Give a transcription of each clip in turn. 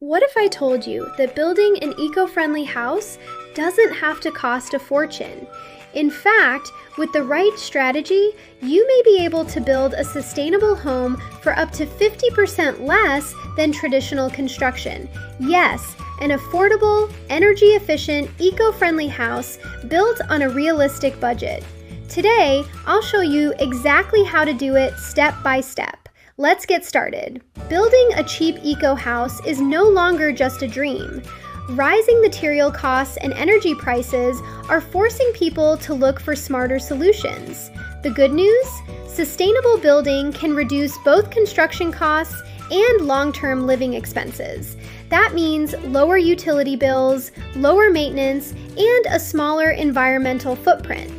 What if I told you that building an eco-friendly house doesn't have to cost a fortune? In fact, with the right strategy, you may be able to build a sustainable home for up to 50% less than traditional construction. Yes, an affordable, energy-efficient, eco-friendly house built on a realistic budget. Today, I'll show you exactly how to do it step by step. Let's get started. Building a cheap eco house is no longer just a dream. Rising material costs and energy prices are forcing people to look for smarter solutions. The good news? Sustainable building can reduce both construction costs and long-term living expenses. That means lower utility bills, lower maintenance, and a smaller environmental footprint.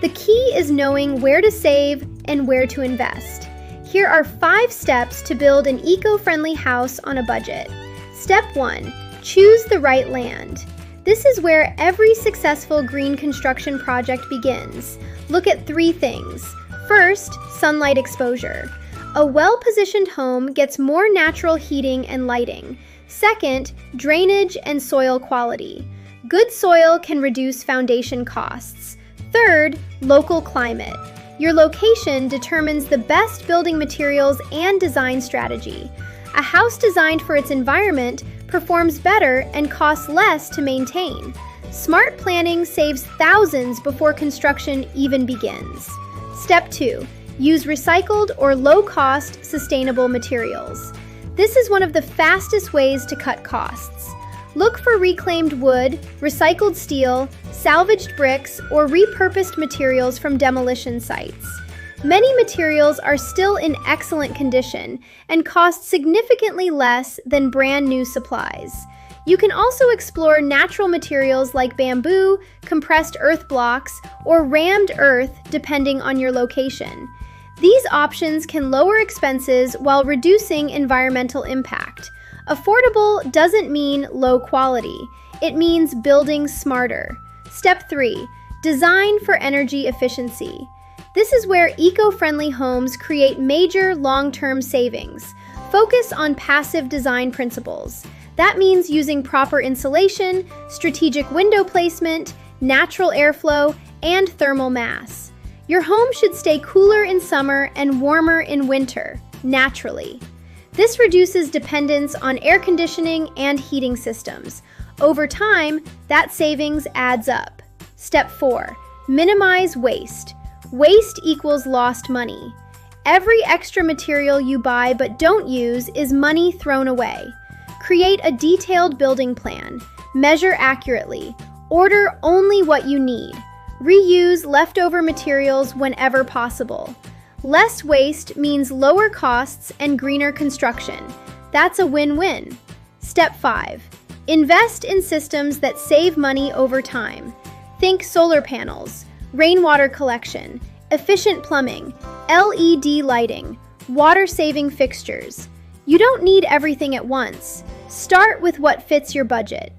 The key is knowing where to save and where to invest. Here are 5 steps to build an eco-friendly house on a budget. Step 1. Choose the right land. This is where every successful green construction project begins. Look at 3 things. First, sunlight exposure. A well-positioned home gets more natural heating and lighting. Second, drainage and soil quality. Good soil can reduce foundation costs. Third, local climate. Your location determines the best building materials and design strategy. A house designed for its environment performs better and costs less to maintain. Smart planning saves thousands before construction even begins. Step 2. Use recycled or low-cost sustainable materials. This is one of the fastest ways to cut costs. Look for reclaimed wood, recycled steel, salvaged bricks, or repurposed materials from demolition sites. Many materials are still in excellent condition and cost significantly less than brand new supplies. You can also explore natural materials like bamboo, compressed earth blocks, or rammed earth depending on your location. These options can lower expenses while reducing environmental impact. Affordable doesn't mean low quality. It means building smarter. Step 3. Design for energy efficiency. This is where eco-friendly homes create major long-term savings. Focus on passive design principles. That means using proper insulation, strategic window placement, natural airflow, and thermal mass. Your home should stay cooler in summer and warmer in winter, naturally. This reduces dependence on air conditioning and heating systems. Over time, that savings adds up. Step 4. Minimize waste. Waste equals lost money. Every extra material you buy but don't use is money thrown away. Create a detailed building plan. Measure accurately. Order only what you need. Reuse leftover materials whenever possible. Less waste means lower costs and greener construction. That's a win-win. Step 5. Invest in systems that save money over time. Think solar panels, rainwater collection, efficient plumbing, LED lighting, water-saving fixtures. You don't need everything at once. Start with what fits your budget.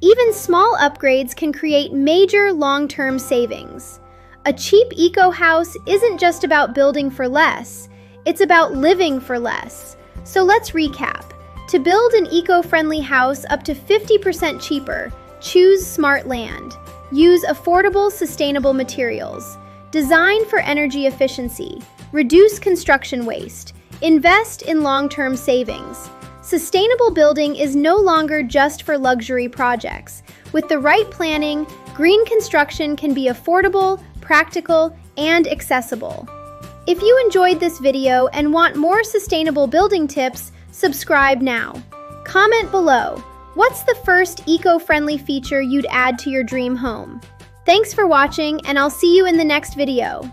Even small upgrades can create major long-term savings. A cheap eco house isn't just about building for less, it's about living for less. So let's recap. To build an eco-friendly house up to 50% cheaper, choose smart land. Use affordable, sustainable materials. Design for energy efficiency. Reduce construction waste. Invest in long-term savings. Sustainable building is no longer just for luxury projects. With the right planning, green construction can be affordable, practical, and accessible. If you enjoyed this video and want more sustainable building tips, subscribe now. Comment below, what's the first eco-friendly feature you'd add to your dream home? Thanks for watching, and I'll see you in the next video.